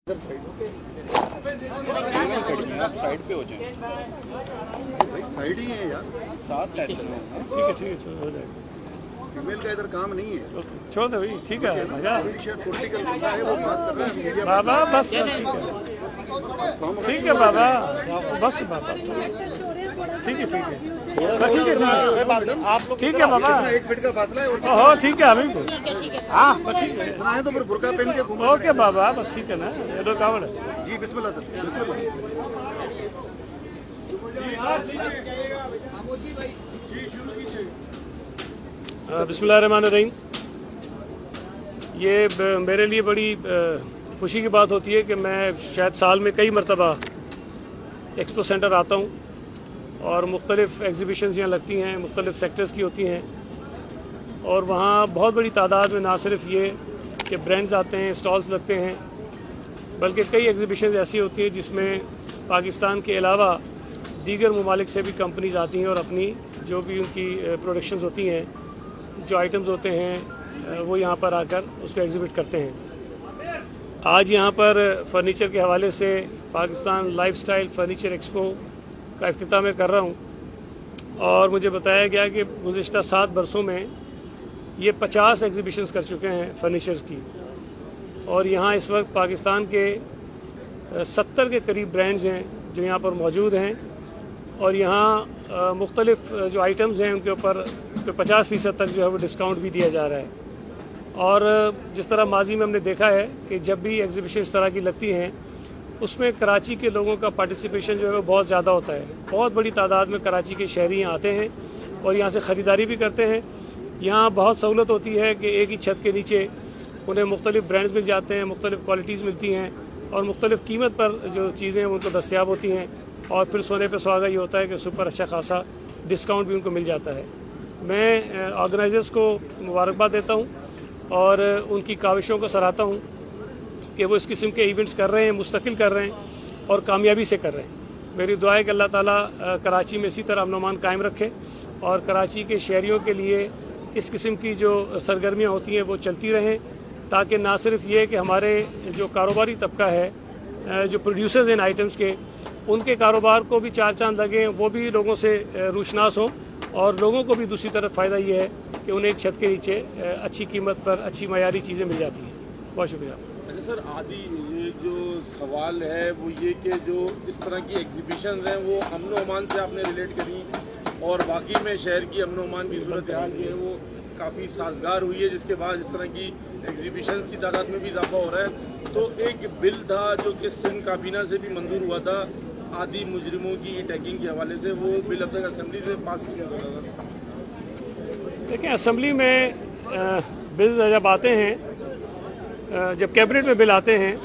आप साइड पे हो जाए भाई साइड ही है यार, साथ ठीक है चलो हो जाएगा। फीमेल का इधर काम नहीं है। छोड़ दे भाई, ठीक है मजा पॉलिटिकल बंदा है, वो बात कर रहा है मीडिया बाबा, बस ठीक है बाबा, बस बाबा ठीक है ठीक है ठीक है बाबा, एक फीट का फासला है। ओहो ठीक है अभी तो हाँ बस ठीक है है तो फिर बुर्का पहन के घूमो। ओके बाबा, बस ठीक है ना, ये तो कावड़ है। जी बिस्मिल्लाह सर, बिस्मिल्लाह। बिस्मिल्लाहिर्रहमानिर्रहीम। ये मेरे लिए बड़ी खुशी की बात होती है कि मैं शायद साल में कई मरतबा एक्सपो सेंटर आता हूँ और मुख्तलिफ़ एग्ज़िबिशन्स यहाँ लगती हैं, मुख्तलिफ़ सेक्टर्स की होती हैं और वहाँ बहुत बड़ी तादाद में ना सिर्फ ये कि ब्रांड्स आते हैं, स्टॉल्स लगते हैं, बल्कि कई एग्ज़िबिशन्स ऐसी होती हैं जिसमें पाकिस्तान के अलावा दीगर ममालिक से भी कंपनीज आती हैं और अपनी जो भी उनकी प्रोडक्शंस होती हैं, जो आइटम्स होते हैं वो यहाँ पर आकर उसको एग्ज़िबिट करते हैं। आज यहाँ पर फर्नीचर के हवाले से पाकिस्तान लाइफस्टाइल फर्नीचर एक्सपो का इफ्तिताह मैं कर रहा हूँ और मुझे बताया गया कि गुज़िश्ता 7 बरसों में ये 50 एग्ज़िबिशन्स कर चुके हैं फर्नीचर्स की और यहाँ इस वक्त पाकिस्तान के 70 के करीब ब्रांड्स हैं जो यहाँ पर मौजूद हैं और यहाँ मुख्तलिफ़ जो आइटम्स हैं उनके ऊपर 50% तक जो है वो डिस्काउंट भी दिया जा रहा है। और जिस तरह माजी में हमने देखा है कि जब भी एग्ज़िबिशन इस तरह की लगती हैं उसमें कराची के लोगों का पार्टिसिपेशन जो है वो बहुत ज़्यादा होता है। बहुत बड़ी तादाद में कराची के शहरी यहाँ आते हैं और यहाँ से ख़रीदारी भी करते हैं। यहाँ बहुत सहूलत होती है कि एक ही छत के नीचे उन्हें मुख्तलिफ़ ब्रांड्स मिल जाते हैं, मुख्तलिफ़ क्वालिटीज़ मिलती हैं और मुख्तलिफ़ कीमत पर जो चीज़ें हैं उनको दस्तियाब होती हैं और फिर सोने पे सुहागा ये होता है कि सुपर अच्छा खासा डिस्काउंट भी उनको मिल जाता है। मैं ऑर्गेनाइजर्स को मुबारकबाद देता हूँ और उनकी काविशों को सराहता हूँ कि वो इस किस्म के इवेंट्स कर रहे हैं, मुस्तकिल कर रहे हैं और कामयाबी से कर रहे हैं। मेरी दुआ है कि अल्लाह ताला कराची में इसी तरह अमन कायम रखे और कराची के शहरियों के लिए इस किस्म की जो सरगर्मियाँ होती हैं वो चलती रहें ताकि ना सिर्फ ये कि हमारे जो कारोबारी तबका है, जो प्रोड्यूसर्स हैं आइटम्स के, उनके कारोबार को भी चार चांद लगें, वो भी लोगों से रूशनास हों और लोगों को भी दूसरी तरफ फ़ायदा ये है कि उन्हें एक छत के नीचे अच्छी कीमत पर अच्छी मयारी चीज़ें मिल जाती हैं। बहुत शुक्रिया। अच्छा सर, आदि ये जो सवाल है वो ये कि जो इस तरह की एग्जीबिशन हैं वो अमन व अमान से आपने रिलेट करी और वाकई में शहर की अमन व अमान की सूरत हाल जो है वो काफ़ी साजगार हुई है, जिसके बाद इस तरह की एग्जीबिशंस की तादाद में भी इजाफा हो रहा है। तो एक बिल था जो कि सिंध काबीना से भी मंजूर हुआ था आदि मुजरिमों की टैगिंग के हवाले से, वो बिल अब तक असम्बली से पास नहीं हो रहा था। देखिए, असम्बली में बिल जब आते हैं, जब कैबिनेट में बिल आते हैं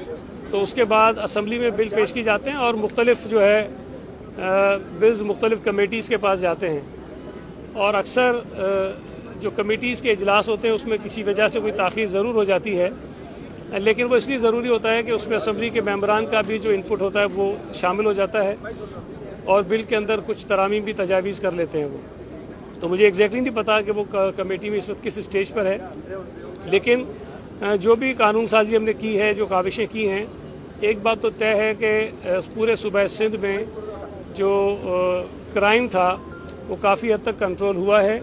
तो उसके बाद असम्बली में बिल पेश की जाते हैं और मुख्तलिफ जो है बिल्स मुख्तलिफ कमेटीज़ के पास जाते हैं और अक्सर जो कमेटीज़ के इजलास होते हैं उसमें किसी वजह से कोई ताख़ीर ज़रूर हो जाती है, लेकिन वो इसलिए ज़रूरी होता है कि उसमें असम्बली के मेंबरान का भी जो इनपुट होता है वो शामिल हो जाता है और बिल के अंदर कुछ तरामीम भी तजावीज़ कर लेते हैं वो। तो मुझे एग्जैक्टली नहीं पता कि वो कमेटी में इस वक्त किस स्टेज पर है, लेकिन जो भी कानून साजी हमने की है, जो काविशें की हैं, एक बात तो तय है कि पूरे सूबा सिंध में जो क्राइम था वो काफ़ी हद तक कंट्रोल हुआ है,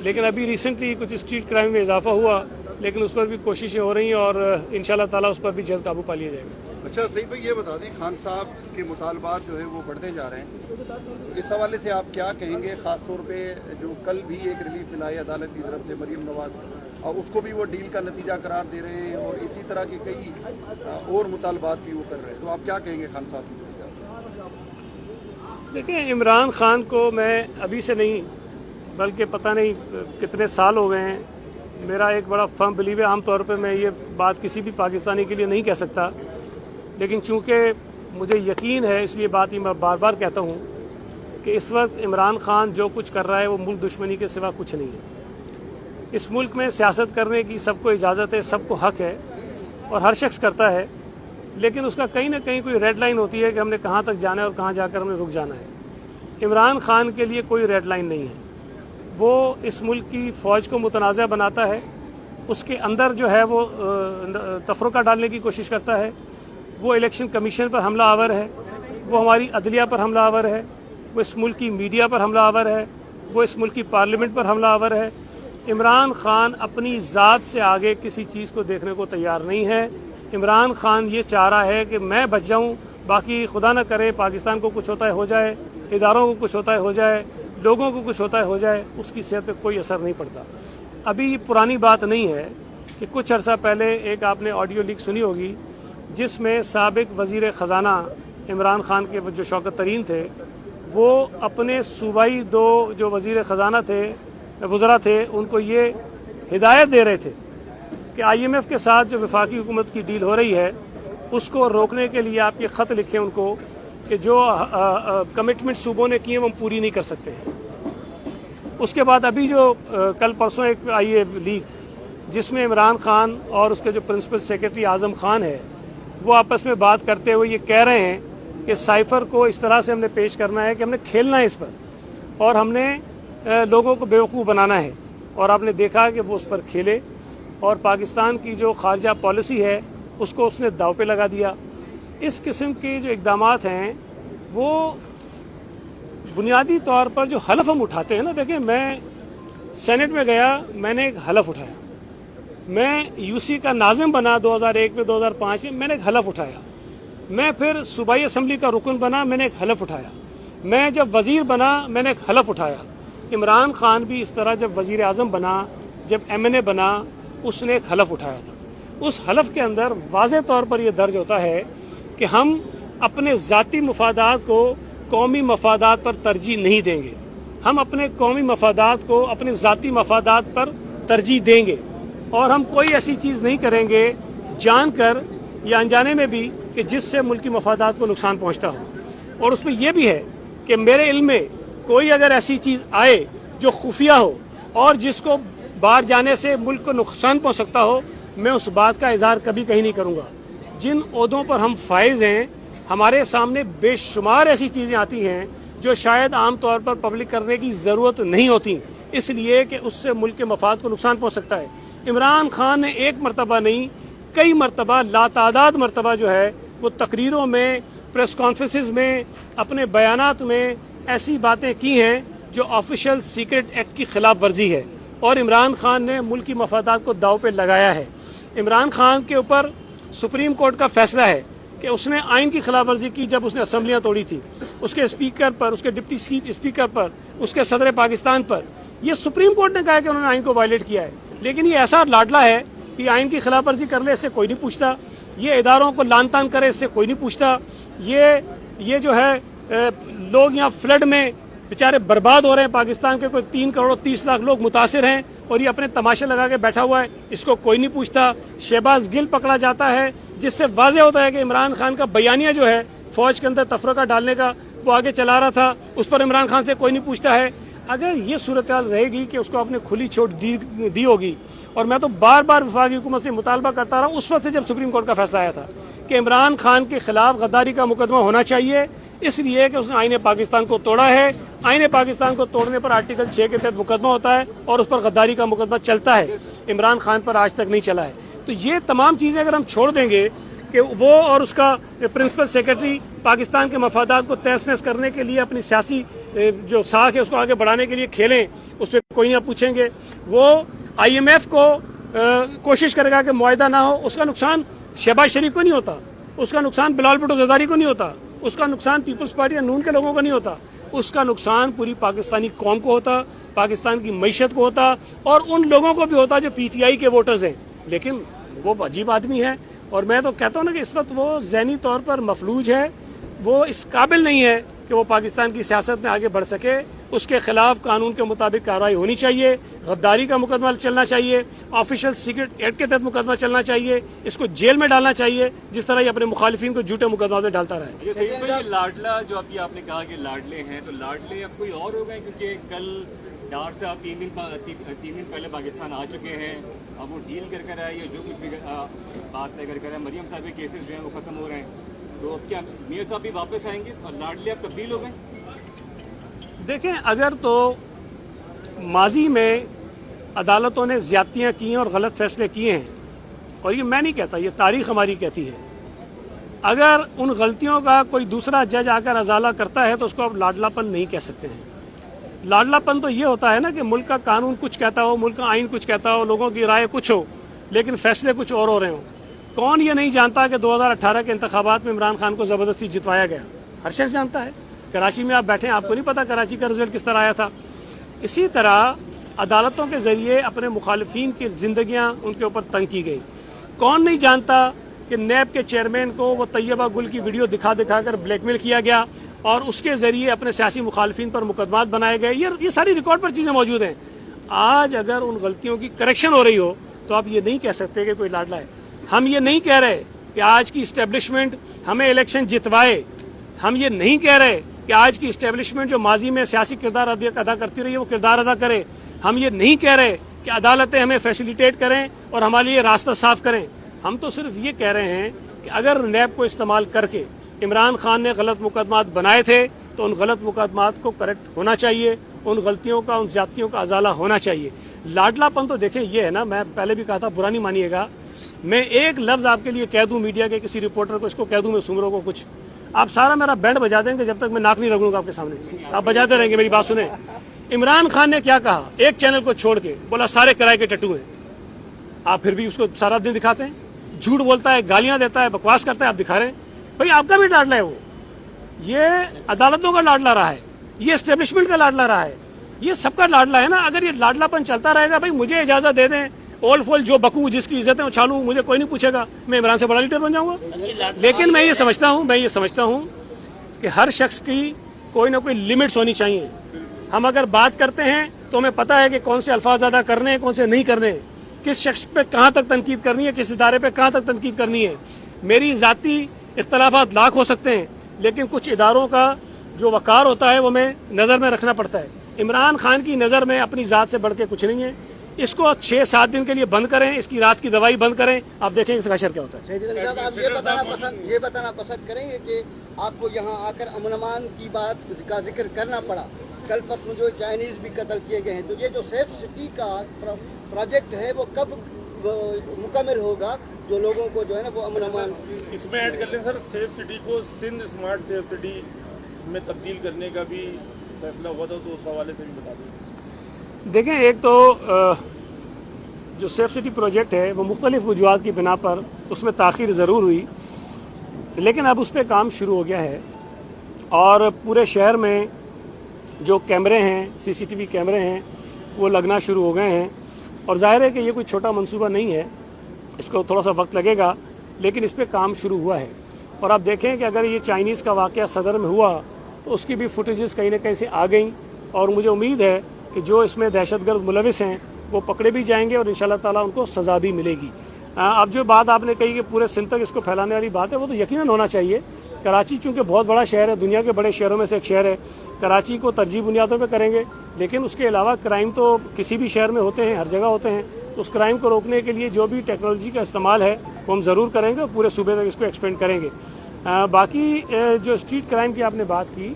लेकिन अभी रिसेंटली कुछ स्ट्रीट क्राइम में इजाफा हुआ, लेकिन उस पर भी कोशिशें हो रही हैं और इंशाल्लाह ताला उस पर भी जल्द काबू पा लिया जाएगा। अच्छा सही भाई, ये बता दें खान साहब के मुतालबात जो है वो बढ़ते जा रहे हैं, इस हवाले से आप क्या कहेंगे? ख़ास तौर पे जो कल भी एक रिलीफ मिला है अदालत की तरफ से मरीम नवाज, और उसको भी वो डील का नतीजा करार दे रहे हैं और इसी तरह के कई और मुतालबात भी वो कर रहे हैं, तो आप क्या कहेंगे खान साहब की? देखिए, इमरान खान को मैं अभी से नहीं बल्कि पता नहीं कितने साल हो गए हैं, मेरा एक बड़ा फर्म बिलीव है। आमतौर पर मैं ये बात किसी भी पाकिस्तानी के लिए नहीं कह सकता, लेकिन चूँकि मुझे यकीन है इसलिए बात ही मैं बार बार कहता हूँ कि इस वक्त इमरान खान जो कुछ कर रहा है वो मुल्क दुश्मनी के सिवा कुछ नहीं है। इस मुल्क में सियासत करने की सबको इजाज़त है, सबको हक है और हर शख्स करता है, लेकिन उसका कहीं ना कहीं कोई रेड लाइन होती है कि हमने कहाँ तक जाना है और कहाँ जाकर हमें रुक जाना है। इमरान खान के लिए कोई रेड लाइन नहीं है। वो इस मुल्क की फ़ौज को मुतनाज़ा बनाता है, उसके अंदर जो है वो तफरुका डालने की कोशिश करता है, وہ الیکشن کمیشن پر حملہ آور ہے، وہ ہماری عدلیہ پر حملہ آور ہے، وہ اس ملک کی میڈیا پر حملہ آور ہے، وہ اس ملک کی پارلیمنٹ پر حملہ آور ہے۔ عمران خان اپنی ذات سے آگے کسی چیز کو دیکھنے کو تیار نہیں ہے۔ عمران خان یہ چاہ رہا ہے کہ میں بچ جاؤں، باقی خدا نہ کرے پاکستان کو کچھ ہوتا ہے ہو جائے، اداروں کو کچھ ہوتا ہے ہو جائے، لوگوں کو کچھ ہوتا ہے ہو جائے، اس کی صحت پہ کوئی اثر نہیں پڑتا۔ ابھی یہ پرانی بات نہیں ہے کہ کچھ عرصہ پہلے ایک آپ نے آڈیو لیک سنی ہوگی جس میں سابق وزیر خزانہ عمران خان کے جو شوکت ترین تھے وہ اپنے صوبائی دو جو وزیر خزانہ تھے وزراء تھے ان کو یہ ہدایت دے رہے تھے کہ IMF کے ساتھ جو وفاقی حکومت کی ڈیل ہو رہی ہے اس کو روکنے کے لیے آپ یہ خط لکھیں ان کو کہ جو کمٹمنٹ صوبوں نے کی ہیں وہ ہم پوری نہیں کر سکتے ہیں۔ اس کے بعد ابھی جو کل پرسوں ایک آئی ہے لیک جس میں عمران خان اور اس کے جو پرنسپل سیکرٹری اعظم خان ہے وہ آپس میں بات کرتے ہوئے یہ کہہ رہے ہیں کہ سائفر کو اس طرح سے ہم نے پیش کرنا ہے کہ ہم نے کھیلنا ہے اس پر اور ہم نے لوگوں کو بیوقوف بنانا ہے، اور آپ نے دیکھا کہ وہ اس پر کھیلے اور پاکستان کی جو خارجہ پالیسی ہے اس کو اس نے داؤ پہ لگا دیا۔ اس قسم کے جو اقدامات ہیں وہ بنیادی طور پر جو حلف ہم اٹھاتے ہیں نا، دیکھیں میں سینٹ میں گیا، میں نے ایک حلف اٹھایا، میں UC کا ناظم بنا 2001 میں 2005 میں نے ایک حلف اٹھایا، میں پھر صوبائی اسمبلی کا رکن بنا، میں نے ایک حلف اٹھایا، میں جب وزیر بنا میں نے ایک حلف اٹھایا۔ عمران خان بھی اس طرح جب وزیر اعظم بنا، جب MNA بنا، اس نے ایک حلف اٹھایا تھا۔ اس حلف کے اندر واضح طور پر یہ درج ہوتا ہے کہ ہم اپنے ذاتی مفادات کو قومی مفادات پر ترجیح نہیں دیں گے، ہم اپنے قومی مفادات کو اپنے ذاتی مفادات پر ترجیح دیں گے، اور ہم کوئی ایسی چیز نہیں کریں گے جان کر یا انجانے میں بھی کہ جس سے ملکی مفادات کو نقصان پہنچتا ہو۔ اور اس میں یہ بھی ہے کہ میرے علم میں کوئی اگر ایسی چیز آئے جو خفیہ ہو اور جس کو باہر جانے سے ملک کو نقصان پہنچ سکتا ہو، میں اس بات کا اظہار کبھی کہیں نہیں کروں گا۔ جن عہدوں پر ہم فائز ہیں ہمارے سامنے بے شمار ایسی چیزیں آتی ہیں جو شاید عام طور پر پبلک کرنے کی ضرورت نہیں ہوتی، اس لیے کہ اس سے ملک کے مفاد کو نقصان پہنچ سکتا ہے۔ عمران خان نے ایک مرتبہ نہیں کئی مرتبہ لاتعداد مرتبہ جو ہے وہ تقریروں میں، پریس کانفرنسز میں، اپنے بیانات میں ایسی باتیں کی ہیں جو آفیشیل سیکرٹ ایکٹ کی خلاف ورزی ہے، اور عمران خان نے ملکی مفادات کو داؤ پہ لگایا ہے۔ عمران خان کے اوپر سپریم کورٹ کا فیصلہ ہے کہ اس نے آئین کی خلاف ورزی کی جب اس نے اسمبلیاں توڑی تھی، اس کے اسپیکر پر، اس کے ڈپٹی اسپیکر پر، اس کے صدر پاکستان پر۔ یہ سپریم کورٹ نے کہا کہ انہوں نے آئین کو وائلیٹ کیا ہے، لیکن یہ ایسا لاڈلا ہے کہ آئین کی خلاف ورزی کر لے اس سے کوئی نہیں پوچھتا، یہ اداروں کو لان تان کرے اس سے کوئی نہیں پوچھتا، یہ جو ہے لوگ یہاں فلڈ میں بیچارے برباد ہو رہے ہیں، پاکستان کے کوئی 3 کروڑ 30 لاکھ لوگ متاثر ہیں اور یہ اپنے تماشے لگا کے بیٹھا ہوا ہے، اس کو کوئی نہیں پوچھتا۔ شہباز گل پکڑا جاتا ہے جس سے واضح ہوتا ہے کہ عمران خان کا بیانیہ جو ہے فوج کے اندر تفرقہ ڈالنے کا وہ آگے چلا رہا تھا، اس پر عمران خان سے کوئی نہیں پوچھتا ہے۔ اگر یہ صورتحال رہے گی کہ اس کو آپ نے کھلی چھوٹ دی ہوگی، اور میں تو بار بار وفاقی حکومت سے مطالبہ کرتا رہا اس وقت سے جب سپریم کورٹ کا فیصلہ آیا تھا کہ عمران خان کے خلاف غداری کا مقدمہ ہونا چاہیے، اس لیے کہ اس نے آئین پاکستان کو توڑا ہے، آئین پاکستان کو توڑنے پر آرٹیکل 6 کے تحت مقدمہ ہوتا ہے اور اس پر غداری کا مقدمہ چلتا ہے، عمران خان پر آج تک نہیں چلا ہے۔ تو یہ تمام چیزیں اگر ہم چھوڑ دیں گے کہ وہ اور اس کا پرنسپل سیکرٹری پاکستان کے مفادات کو تہس نہس کرنے کے لیے اپنی سیاسی جو ساکھ ہے اس کو آگے بڑھانے کے لیے کھیلیں، اس پہ کوئی نہ پوچھیں گے۔ وہ IMF کو کوشش کرے گا کہ معاہدہ نہ ہو، اس کا نقصان شہباز شریف کو نہیں ہوتا، اس کا نقصان بلال بھٹو زرداری کو نہیں ہوتا، اس کا نقصان پیپلز پارٹی یا نون کے لوگوں کو نہیں ہوتا، اس کا نقصان پوری پاکستانی قوم کو ہوتا، پاکستان کی معیشت کو ہوتا، اور ان لوگوں کو بھی ہوتا جو PTI کے ووٹرز ہیں۔ لیکن وہ عجیب آدمی ہے، اور میں تو کہتا ہوں نا کہ اس وقت وہ ذہنی طور پر مفلوج ہے، وہ اس قابل نہیں ہے کہ وہ پاکستان کی سیاست میں آگے بڑھ سکے۔ اس کے خلاف قانون کے مطابق کارروائی ہونی چاہیے، غداری کا مقدمہ چلنا چاہیے، آفیشیل سیکرٹ ایکٹ کے تحت مقدمہ چلنا چاہیے، اس کو جیل میں ڈالنا چاہیے جس طرح یہ اپنے مخالفین کو جھوٹے مقدمہ میں ڈالتا رہا ہے۔ یہ لاڈلا جو ابھی آپ نے کہا کہ لاڈلے ہیں، تو لاڈلے اب کوئی اور ہو گئے؟ کیونکہ کل ڈار سے آپ 3 دن پہلے پاکستان آ چکے ہیں، اب وہ ڈیل کر آئے یا جو کچھ بھی بات طے کر آئے، مریم صاحب کے کیسز جو ہیں وہ ختم ہو رہے ہیں، تو اب کیا میئر صاحب بھی واپس آئیں گے اور لاڈلے اب تبدیل ہو گئے؟ دیکھیں، اگر تو ماضی میں عدالتوں نے زیادتیاں کی ہیں اور غلط فیصلے کیے ہیں، اور یہ میں نہیں کہتا، یہ تاریخ ہماری کہتی ہے، अगर उन गलतियों का कोई दूसरा जज आकर अजाला करता है तो उसको आप लाडलापन नहीं कह सकते हैं। लाडलापन तो ये होता है ना कि मुल्क का कानून कुछ कहता हो, मुल्क का आइन कुछ कहता हो, लोगों की राय कुछ हो, लेकिन फैसले कुछ और हो रहे हो। कौन ये नहीं जानता कि 2018 के इंतखाबात में इमरान खान को ज़बरदस्ती जितवाया गया? हर शख्स जानता है। कराची में आप बैठे हैं, आपको नहीं पता कराची का रिजल्ट किस तरह आया था। इसी तरह अदालतों के ज़रिए अपने मुखालिफिन की ज़िंदगियाँ उनके ऊपर तंग की गई। कौन नहीं जानता कि नैब के चेयरमैन को वो तैयबा गुल की वीडियो दिखा कर ब्लैकमेल किया गया और उसके ज़रिए अपने सियासी मुखालिफिन पर मुकदमात बनाए गए। ये सारी रिकॉर्ड पर चीज़ें मौजूद हैं। आज अगर उन गलतियों की करेक्शन हो रही हो तो आप ये नहीं कह सकते कि कोई लाडला है। हम ये नहीं कह रहे कि आज की इस्टेब्लिशमेंट हमें इलेक्शन जितवाए। हम ये नहीं कह रहे कि आज की इस्टेब्लिशमेंट जो माजी में सियासी किरदार अदा करती रही है वो किरदार अदा करे। हम ये नहीं कह रहे कि अदालतें हमें फैसिलिटेट करें और हमारे लिए रास्ता साफ करें। हम तो सिर्फ ये कह रहे हैं कि अगर नैब को इस्तेमाल करके इमरान खान ने गलत मुकदमात बनाए थे तो उन गलत मुकदमात को करेक्ट होना चाहिए, उन गलतियों का, उन ज्यादतियों का अजाला होना चाहिए। लाडलापन तो देखें ये है ना, मैं पहले भी कहा था, बुरा नहीं मानिएगा, मैं एक लफ्ज आपके लिए कह दूं, मीडिया के किसी रिपोर्टर को इसको कह दूं मैं सुमरों को कुछ, आप सारा मेरा बैंड बजा देंगे जब तक मैं नाक नहीं रगड़ूंगा आपके सामने। आप बजाते रहेंगे, मेरी बात सुने। इमरान खान ने क्या कहा एक चैनल को छोड़ के? बोला सारे किराए के टट्टू हैं। आप फिर भी उसको सारा दिन दिखाते हैं, झूठ बोलता है, गालियां देता है, बकवास करता है, आप दिखा रहे हैं। भाई आपका भी लाडला है वो, ये अदालतों का लाडला रहा है, ये एस्टेब्लिशमेंट का लाडला रहा है, ये सबका लाडला है ना। अगर ये लाडलापन चलता रहेगा, भाई मुझे इजाजत दे दें, ओल फोल जो बकू जिसकी इज्जतें उछालूं, मुझे कोई नहीं पूछेगा, मैं इमरान से बड़ा लीडर बन जाऊंगा। लेकिन मैं ये समझता हूं कि हर शख्स की कोई ना कोई लिमिट्स होनी चाहिए। हम अगर बात करते हैं तो हमें पता है कि कौन से अल्फाज अदा करने हैं, कौन से नहीं करने हैं, किस शख्स पे कहां तक तनकीद करनी है, किस इदारे पे कहां तक तनकीद करनी है। मेरी जाती इख्तलाफात लाख हो सकते हैं, लेकिन कुछ इदारों का जो वकार होता है वो हमें नजर में रखना पड़ता है। इमरान खान की नजर में अपनी जात से बढ़ के कुछ नहीं है। इसको 6-7 दिन के लिए बंद करें, इसकी रात की दवाई बंद करें, आप देखेंगे इसका असर क्या होता है। शहीद अली साहब, आप ये बताना पसंद करेंगे कि आपको यहाँ आकर अमन अमान की बात का जिक्र करना पड़ा। कल परसों जो चाइनीज भी कत्ल किए गए हैं, तो ये जो सेफ सिटी का प्रोजेक्ट है वो कब मुकम्मल होगा, जो लोगों को जो है ना वो अमन अमान। इसमें ऐड कर लें सर, सेफ सिटी को सिंध स्मार्ट सेफ सिटी में तब्दील करने का भी फैसला हुआ था, तो उस हवाले से भी बता दें। देखें, एक तो जो सेफ सिटी प्रोजेक्ट है वो मुख्तलिफ वजूहात की बिना पर उसमें ताख़ीर ज़रूर हुई, लेकिन अब उस पर काम शुरू हो गया है और पूरे शहर में जो कैमरे हैं, CCTV कैमरे हैं, वो लगना शुरू हो गए हैं। और ज़ाहिर है कि ये कोई छोटा मंसूबा नहीं है, इसको थोड़ा सा वक्त लगेगा, लेकिन इस पर काम शुरू हुआ है। और आप देखें कि अगर ये चाइनीज़ का वाक़या सदर में हुआ तो उसकी भी फुटेजेस कहीं ना कहीं से आ गई, और मुझे उम्मीद है कि जो इसमें दहशतगर्द मुलविस हैं वो पकड़े भी जाएंगे और इंशाल्लाह ताला उनको सज़ा भी मिलेगी। अब जो बात आपने कही कि पूरे सिंध तक इसको फैलाने वाली बात है, वो तो यकीनन होना चाहिए। कराची चूँकि बहुत बड़ा शहर है, दुनिया के बड़े शहरों में से एक शहर है, कराची को तरजीह बुनियादों पर करेंगे, लेकिन उसके अलावा क्राइम तो किसी भी शहर में होते हैं, हर जगह होते हैं। उस क्राइम को रोकने के लिए जो भी टेक्नोलॉजी का इस्तेमाल है वो हम ज़रूर करेंगे और पूरे सूबे तक इसको एक्सपेंड करेंगे। बाकी जो स्ट्रीट क्राइम की आपने बात की,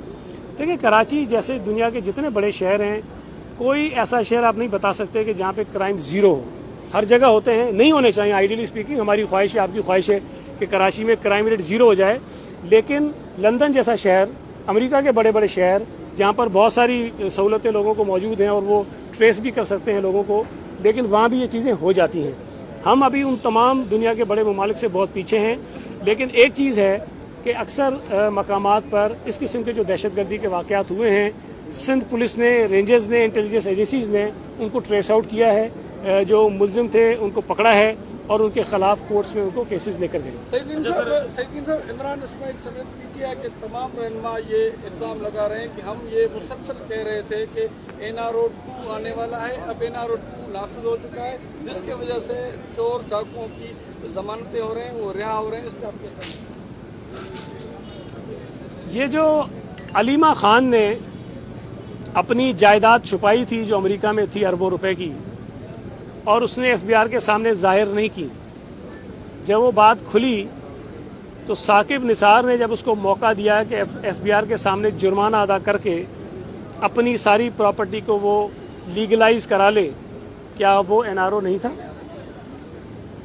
देखिए कराची जैसे दुनिया के जितने बड़े शहर हैं, कोई ऐसा शहर आप नहीं बता सकते कि जहाँ पे क्राइम ज़ीरो हो। हर जगह होते हैं, नहीं होने चाहिए। आइडियली स्पीकिंग हमारी ख्वाहिश है, आपकी ख्वाहिश है कि कराची में क्राइम रेट ज़ीरो हो जाए, लेकिन लंदन जैसा शहर, अमेरिका के बड़े बड़े शहर जहाँ पर बहुत सारी सहूलतें लोगों को मौजूद हैं और वो ट्रेस भी कर सकते हैं लोगों को, लेकिन वहाँ भी ये चीज़ें हो जाती हैं। हम अभी उन तमाम दुनिया के बड़े ममालिक से बहुत पीछे हैं, लेकिन एक चीज़ है कि अक्सर मकामात पर इस किस्म के जो दहशतगर्दी के वाक़यात हुए हैं, सिंध पुलिस ने, रेंजर्स ने, इंटेलिजेंस एजेंसीज ने उनको ट्रेस आउट किया है, जो मुलजिम थे उनको पकड़ा है और उनके खिलाफ कोर्ट्स में उनको केसेस लेकर गए। सईदीन साहब, इमरान इस्माइल समेत पीटीआई के तमाम रहनुमा ये इल्ज़ाम लगा रहे हैं कि हम ये मुसलसल कह रहे थे कि NRO 2 आने वाला है, अब NRO 2 नाफिज हो चुका है, जिसकी वजह से चोर डाकुओं की जमानतें हो रहे हैं, वो रिहा हो रहे हैं। इस पर आप क्या कहेंगे? ये जो अलीमा खान ने अपनी जायदाद छुपाई थी जो अमेरिका में थी अरबों रुपए की, और उसने FBI के सामने जाहिर नहीं की, जब वो बात खुली तो साकिब निसार ने जब उसको मौका दिया कि FBI के सामने जुर्माना अदा करके अपनी सारी प्रॉपर्टी को वो लीगलाइज करा ले, क्या वो NRO नहीं था?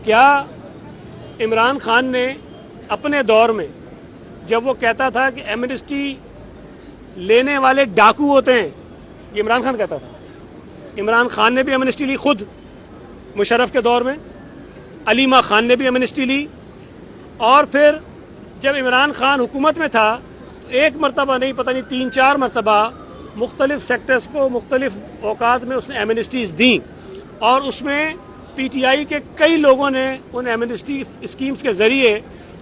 क्या इमरान खान ने اپنے دور میں جب وہ کہتا تھا کہ ایمنسٹی لینے والے ڈاکو ہوتے ہیں، یہ عمران خان کہتا تھا۔ عمران خان نے بھی ایمنسٹی لی خود مشرف کے دور میں، علیمہ خان نے بھی ایمنسٹی لی، اور پھر جب عمران خان حکومت میں تھا تو ایک مرتبہ نہیں، پتہ نہیں 3-4 مرتبہ مختلف سیکٹرز کو مختلف اوقات میں اس نے ایمنسٹیز دیں، اور اس میں پی ٹی آئی کے کئی لوگوں نے ان ایمنسٹی اسکیمز کے ذریعے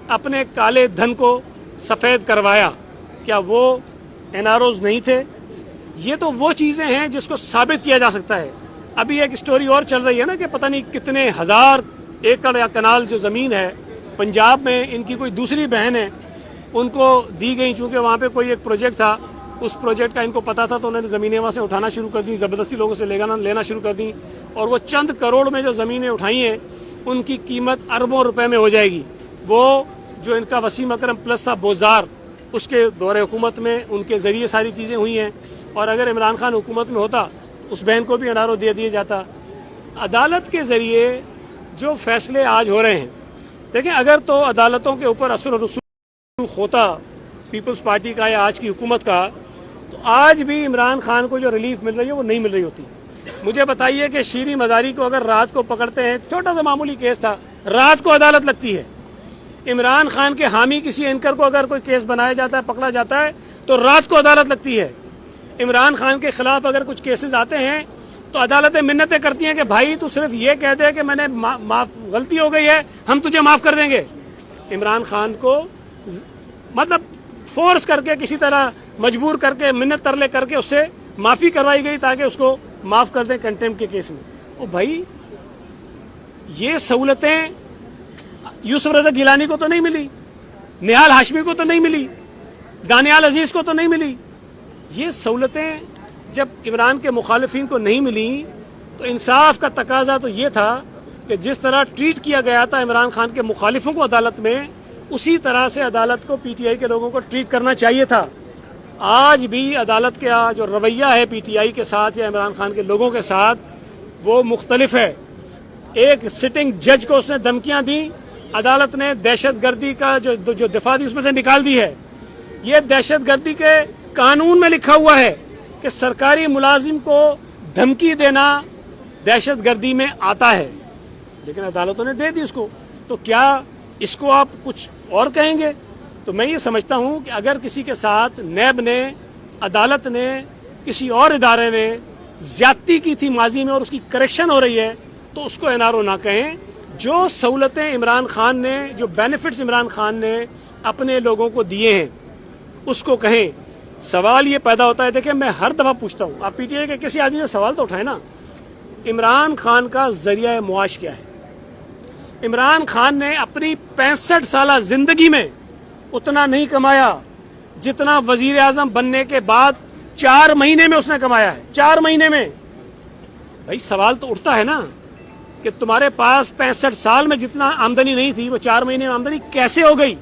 اپنے کالے دھن کو سفید کروایا۔ کیا وہ این آر اوز نہیں تھے؟ یہ تو وہ چیزیں ہیں جس کو ثابت کیا جا سکتا ہے۔ ابھی ایک اسٹوری اور چل رہی ہے نا کہ پتہ نہیں کتنے ہزار ایکڑ یا کنال جو زمین ہے پنجاب میں، ان کی کوئی دوسری بہن ہے، ان کو دی گئی، چونکہ وہاں پہ کوئی ایک پروجیکٹ تھا، اس پروجیکٹ کا ان کو پتا تھا تو انہوں نے زمینیں وہاں سے اٹھانا شروع کر دی، زبردستی لوگوں سے لینا شروع کر دی، اور وہ چند کروڑ میں جو زمینیں اٹھائی ہیں ان کی قیمت اربوں روپے میں ہو جائے گی۔ وہ جو ان کا وسیم اکرم پلس تھا بوزدار، اس کے دور حکومت میں ان کے ذریعے ساری چیزیں ہوئی ہیں، اور اگر عمران خان حکومت میں ہوتا اس بہن کو بھی این آر او دے دیا جاتا۔ عدالت کے ذریعے جو فیصلے آج ہو رہے ہیں، دیکھیں اگر تو عدالتوں کے اوپر اثر و رسوخ ہوتا پیپلز پارٹی کا یا آج کی حکومت کا، تو آج بھی عمران خان کو جو ریلیف مل رہی ہے وہ نہیں مل رہی ہوتی۔ مجھے بتائیے کہ شیریں مزاری کو اگر رات کو پکڑتے ہیں، چھوٹا سا معمولی کیس تھا، رات کو عدالت لگتی ہے۔ عمران خان کے حامی کسی اینکر کو اگر کوئی کیس بنایا جاتا ہے، پکڑا جاتا ہے، تو رات کو عدالت لگتی ہے۔ عمران خان کے خلاف اگر کچھ کیسز آتے ہیں تو عدالتیں منتیں کرتی ہیں کہ بھائی تو صرف یہ کہہ دے کہ میں نے غلطی ہو گئی ہے، ہم تجھے معاف کر دیں گے۔ عمران خان کو مطلب فورس کر کے، کسی طرح مجبور کر کے، منت ترلے کر کے اس سے معافی کروائی گئی تاکہ اس کو معاف کر دیں کنٹیمپٹ کے کیس میں۔ او بھائی یہ سہولتیں یوسف رضا گیلانی کو تو نہیں ملی، نہال ہاشمی کو تو نہیں ملی، دانیال عزیز کو تو نہیں ملی۔ یہ سہولتیں جب عمران کے مخالفین کو نہیں ملی تو انصاف کا تقاضا تو یہ تھا کہ جس طرح ٹریٹ کیا گیا تھا عمران خان کے مخالفوں کو عدالت میں، اسی طرح سے عدالت کو پی ٹی آئی کے لوگوں کو ٹریٹ کرنا چاہیے تھا۔ آج بھی عدالت کا جو رویہ ہے پی ٹی آئی کے ساتھ یا عمران خان کے لوگوں کے ساتھ وہ مختلف ہے۔ ایک سٹنگ جج کو اس نے دھمکیاں دیں، عدالت نے دہشت گردی کا جو دفاع دی اس میں سے نکال دی ہے۔ یہ دہشت گردی کے قانون میں لکھا ہوا ہے کہ سرکاری ملازم کو دھمکی دینا دہشت گردی میں آتا ہے، لیکن عدالتوں نے دے دی اس کو۔ تو کیا اس کو آپ کچھ اور کہیں گے؟ تو میں یہ سمجھتا ہوں کہ اگر کسی کے ساتھ نیب نے، عدالت نے، کسی اور ادارے نے زیادتی کی تھی ماضی میں اور اس کی کریکشن ہو رہی ہے تو اس کو این آر او نہ کہیں۔ جو سہولتیں عمران خان نے، جو بینیفٹس عمران خان نے اپنے لوگوں کو دیے ہیں اس کو کہیں۔ سوال یہ پیدا ہوتا ہے، دیکھیں میں ہر دفعہ پوچھتا ہوں، آپ پی ٹی آئی کے کسی آدمی سے سوال تو اٹھائیں نا، عمران خان کا ذریعہ معاش کیا ہے؟ عمران خان نے اپنی 65 سالہ زندگی میں اتنا نہیں کمایا جتنا وزیر اعظم بننے کے بعد 4 مہینے میں اس نے کمایا ہے۔ 4 مہینے میں۔ بھائی سوال تو اٹھتا ہے نا کہ تمہارے پاس 65 سال میں جتنا آمدنی نہیں تھی وہ 4 مہینے میں آمدنی کیسے ہو گئی؟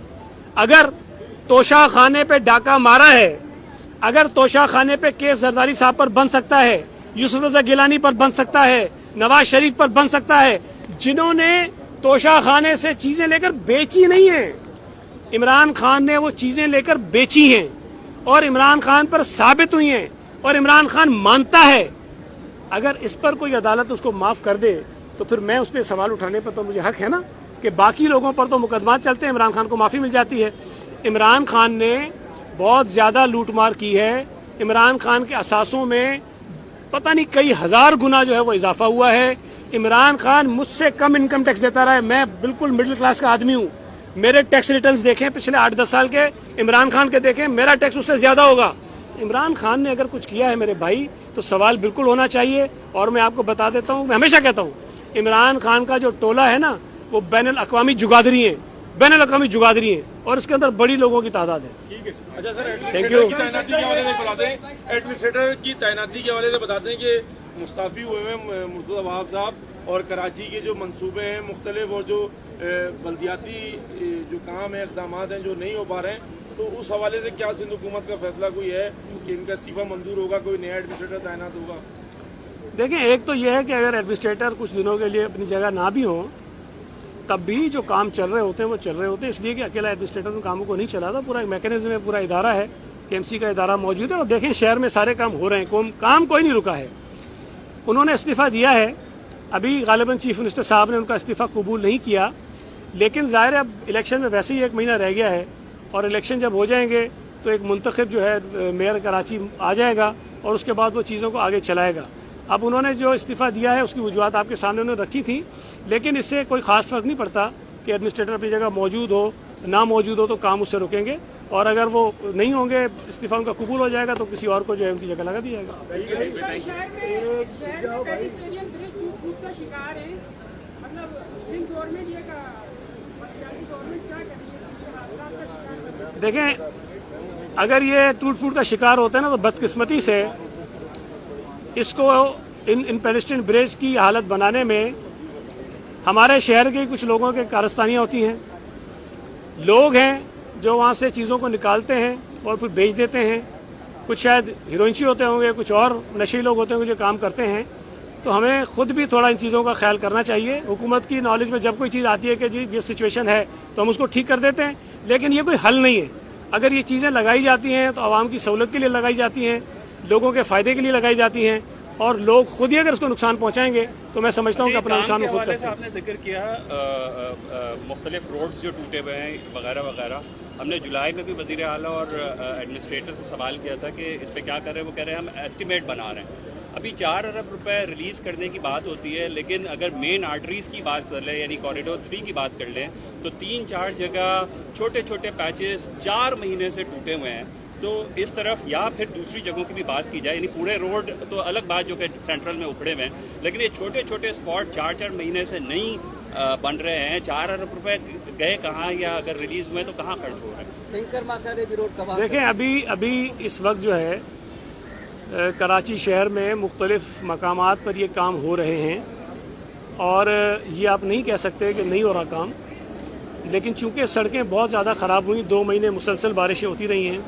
اگر توشہ خانے پہ ڈاکہ مارا ہے، اگر توشہ خانے پہ کیس زرداری صاحب پر بن سکتا ہے، یوسف رضا گیلانی پر بن سکتا ہے، نواز شریف پر بن سکتا ہے، جنہوں نے توشہ خانے سے چیزیں لے کر بیچی نہیں ہیں، عمران خان نے وہ چیزیں لے کر بیچی ہیں اور عمران خان پر ثابت ہوئی ہیں اور عمران خان مانتا ہے۔ اگر اس پر کوئی عدالت اس کو معاف کر دے تو پھر میں اس پہ سوال اٹھانے پر تو مجھے حق ہے نا کہ باقی لوگوں پر تو مقدمات چلتے ہیں، عمران خان کو معافی مل جاتی ہے۔ عمران خان نے بہت زیادہ لوٹ مار کی ہے، عمران خان کے اثاثوں میں پتہ نہیں کئی ہزار گنا جو ہے وہ اضافہ ہوا ہے۔ عمران خان مجھ سے کم انکم ٹیکس دیتا رہا ہے، میں بالکل مڈل کلاس کا آدمی ہوں، میرے ٹیکس ریٹرنز دیکھیں پچھلے 8-10 سال کے، عمران خان کے دیکھیں، میرا ٹیکس اس سے زیادہ ہوگا۔ عمران خان نے اگر کچھ کیا ہے میرے بھائی تو سوال بالکل ہونا چاہیے، اور میں آپ کو بتا دیتا ہوں، میں ہمیشہ کہتا ہوں عمران خان کا جو ٹولہ ہے نا وہ بین الاقوامی جگادری ہیں، بین الاقوامی جگادری ہیں، اور اس کے اندر بڑی لوگوں کی تعداد ہے۔ اچھا سر، تھینک یو۔ ایڈمنسٹریٹر کی تعیناتی کے حوالے سے بتاتے ہیں کہ مستعفی ہوئے ہیں مرتضی وہاب صاحب، اور کراچی کے جو منصوبے ہیں مختلف اور جو بلدیاتی جو کام ہیں، اقدامات ہیں جو نہیں ہو پا رہے ہیں، تو اس حوالے سے کیا سندھ حکومت کا فیصلہ کوئی ہے کہ ان کا استعفیٰ منظور ہوگا، کوئی نیا ایڈمنسٹریٹر تعینات ہوگا؟ دیکھیں ایک تو یہ ہے کہ اگر ایڈمنسٹریٹر کچھ دنوں کے لیے اپنی جگہ نہ بھی ہوں तब भी जो काम चल रहे होते हैं वो चल रहे होते हैं, इसलिए कि अकेला एडमिनिस्ट्रेटर उन कामों को नहीं चलाता, पूरा मैकेनिज्म है, पूरा इदारा है, KMC का इदारा मौजूद है। और देखें शहर में सारे काम हो रहे हैं, काम कोई नहीं रुका है। उन्होंने इस्तीफ़ा दिया है, अभी गालिबन चीफ मिनिस्टर साहब ने उनका इस्तीफ़ा कबूल नहीं किया, लेकिन ज़ाहिर है अब इलेक्शन में वैसे ही 1 महीना रह गया है, और इलेक्शन जब हो जाएंगे तो एक मुंतखब जो है मेयर कराची आ जाएगा और उसके बाद वो चीज़ों को आगे चलाएगा। अब उन्होंने जो इस्तीफ़ा दिया है उसकी वजूहत आपके सामने उन्होंने रखी थी, लेकिन इससे कोई ख़ास फ़र्क नहीं पड़ता कि एडमिनिस्ट्रेटर अपनी जगह मौजूद हो ना मौजूद हो, तो काम उससे रुकेंगे, और अगर वो नहीं होंगे, इस्तीफ़ा उनका कबूल हो जाएगा, तो किसी और को जो है उनकी जगह लगा दिया जाएगा। देखें अगर ये टूट फूट का शिकार होते हैं ना, तो बदकिस्मती से इसको इन पेडेस्ट्रियन ब्रिज की हालत बनाने में हमारे शहर के कुछ लोगों के कारस्तानियाँ होती हैं। लोग हैं जो वहाँ से चीज़ों को निकालते हैं और फिर बेच देते हैं, कुछ शायद हीरोइंची होते होंगे, कुछ और नशे लोग होते होंगे जो काम करते हैं। तो हमें खुद भी थोड़ा इन चीज़ों का ख्याल करना चाहिए। हुकूमत की नॉलेज में जब कोई चीज़ आती है कि जी ये सिचुएशन है तो हम उसको ठीक कर देते हैं, लेकिन ये कोई हल नहीं है। अगर ये चीज़ें लगाई जाती हैं तो आवाम की सहूलत के लिए लगाई जाती हैं, लोगों के फ़ायदे के लिए लगाई जाती हैं, और लोग खुद ही अगर उसको नुकसान पहुंचाएंगे तो मैं समझता हूं कि अपना नुकसान खुद करते हैं। आपने जिक्र किया मुख्तलिफ रोड्स जो टूटे हुए हैं वगैरह वगैरह, हमने जुलाई में भी वज़ीर आला और एडमिनिस्ट्रेटर से सवाल किया था कि इस पर क्या कर रहे हैं। वो कह रहे हैं हम एस्टिमेट बना रहे हैं। अभी 4 अरब रुपए रिलीज़ करने की बात होती है, लेकिन अगर मेन आर्टरीज़ की बात कर लें, यानी कॉरिडोर 3 की बात कर लें, तो 3-4 जगह छोटे छोटे पैचेस 4 महीने से टूटे हुए हैं। तो इस तरफ या फिर दूसरी जगहों की भी बात की जाए, यानी पूरे रोड तो अलग बात जो कि सेंट्रल में उखड़े हुए हैं, लेकिन ये छोटे छोटे स्पॉट 4-4 महीने से नहीं बन रहे हैं। 4 अरब रुपए गए कहाँ, या अगर रिलीज हुए तो कहाँ खर्च हो रहे हैं? देखें अभी इस वक्त जो है कराची शहर में मुख्तलिफ मकामात पर ये काम हो रहे हैं, और ये आप नहीं कह सकते कि नहीं हो रहा काम, लेकिन चूँकि सड़कें बहुत ज़्यादा ख़राब हुई, 2 महीने मुसलसल बारिशें होती रही हैं,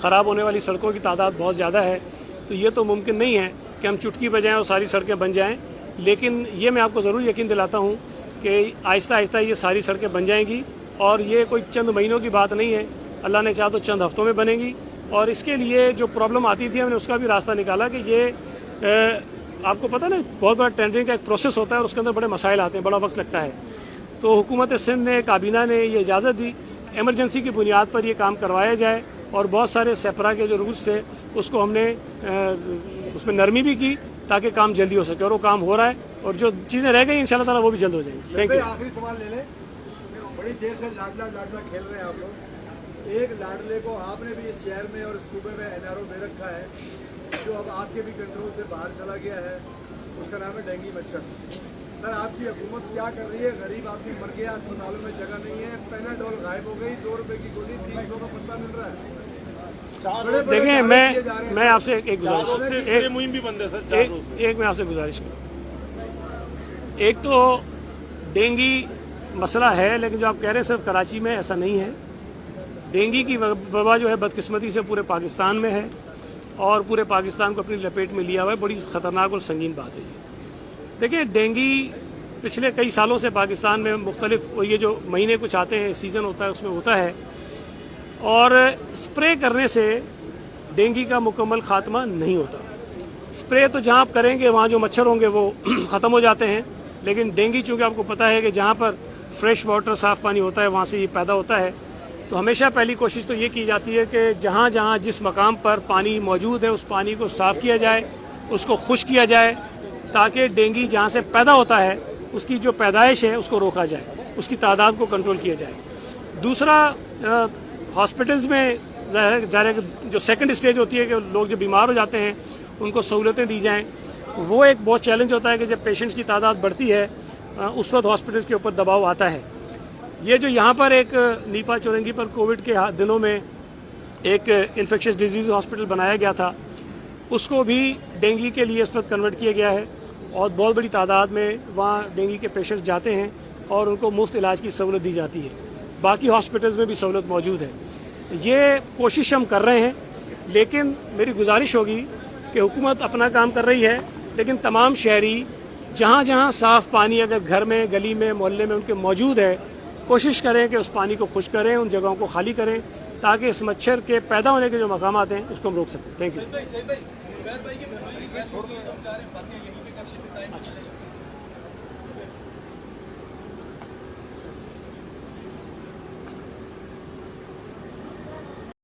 ख़राब होने वाली सड़कों की तादाद बहुत ज़्यादा है, तो ये तो मुमकिन नहीं है कि हम चुटकी बजाएं और सारी सड़कें बन जाएं। लेकिन ये मैं आपको ज़रूर यकीन दिलाता हूँ कि आहिस्ता आहिस्ता ये सारी सड़कें बन जाएंगी, और ये कोई चंद महीनों की बात नहीं है, अल्लाह ने चाहा तो चंद हफ्तों में बनेगी। और इसके लिए जो प्रॉब्लम आती थी हमने उसका भी रास्ता निकाला कि ये आपको पता ना बहुत बड़ा टेंडरिंग का एक प्रोसेस होता है और उसके अंदर बड़े मसाइल आते हैं, बड़ा वक्त लगता है। तो हुकूमत सिंध ने, काबीना ने ये इजाज़त दी एमरजेंसी की बुनियाद पर ये काम करवाया जाए, और बहुत सारे सेपरा के जो रूल्स थे उसको हमने उसमें नरमी भी की ताकि काम जल्दी हो सके, और वो काम हो रहा है, और जो चीज़ें रह गई इंशाल्लाह ताला वो भी जल्द हो जाएंगी। Thank you. आखिरी सवाल ले लें, बड़ी देर से लाडला खेल रहे हैं आप लोग। एक लाडले को आपने भी इस शहर में और सूबे में NRO दे रखा है, जो अब आपके भी कंट्रोल से बाहर चला गया है, उसका नाम है डेंगू मच्छर। सर आपकी हुकूमत क्या कर रही है? गरीब आदमी मर गया, अस्पतालों में जगह नहीं है, पेनाडोल गायब हो गई, 2 रुपए की गोली 300 का पत्ता मिल रहा है। देखें मैं आपसे एक गुजारिश, मुहिम भी बंद है सर, एक मैं आपसे गुजारिश करूँ। एक तो डेंगू मसला है, लेकिन जो आप कह रहे हैं सिर्फ कराची में ऐसा नहीं है। डेंगू की वबा जो है बदकिस्मती से पूरे पाकिस्तान में है, और पूरे पाकिस्तान को अपनी लपेट में लिया हुआ है। बड़ी ख़तरनाक और संगीन बात है ये। देखिए डेंगू पिछले कई सालों से पाकिस्तान में मुख्तलिफ, ये जो महीने कुछ आते हैं, सीज़न होता है, उसमें होता है, और स्प्रे करने से डेंगू का मुकम्मल ख़ात्मा नहीं होता। स्प्रे तो जहाँ आप करेंगे वहाँ जो मच्छर होंगे वो ख़त्म हो जाते हैं, लेकिन डेंगू चूँकि आपको पता है कि जहाँ पर फ्रेश वाटर, साफ़ पानी होता है, वहाँ से ये पैदा होता है। तो हमेशा पहली कोशिश तो ये की जाती है कि जहाँ जहाँ जिस मकाम पर पानी मौजूद है उस पानी को साफ़ किया जाए, उसको खुश्क किया जाए, ताकि डेंगू जहाँ से पैदा होता है उसकी जो पैदाइश है उसको रोका जाए, उसकी तादाद को कंट्रोल किया जाए। दूसरा, हॉस्पिटल्स में ज़ाहिर जो सेकंड स्टेज होती है कि लोग जो बीमार हो जाते हैं उनको सहूलतें दी जाएं, वो एक बहुत चैलेंज होता है कि जब पेशेंट्स की तादाद बढ़ती है उस वक्त हॉस्पिटल्स के ऊपर दबाव आता है। ये जो यहाँ पर एक नीपा चौरंगी पर कोविड के दिनों में एक इन्फेक्शियस डिजीज़ हॉस्पिटल बनाया गया था, उसको भी डेंगू के लिए इस वक्त कन्वर्ट किया गया है, और बहुत बड़ी तादाद में वहाँ डेंगू के पेशेंट्स जाते हैं और उनको मुफ्त इलाज की सहूलत दी जाती है। बाकी हॉस्पिटल्स में भी सहूलत मौजूद है। ये कोशिश हम कर रहे हैं, लेकिन मेरी गुजारिश होगी कि हुकूमत अपना काम कर रही है, लेकिन तमाम शहरी جہاں جہاں صاف پانی اگر گھر میں گلی میں محلے میں ان کے موجود ہے کوشش کریں کہ اس پانی کو خشک کریں ان جگہوں کو خالی کریں تاکہ اس مچھر کے پیدا ہونے کے جو مقامات ہیں اس کو ہم روک سکیں تھینک یو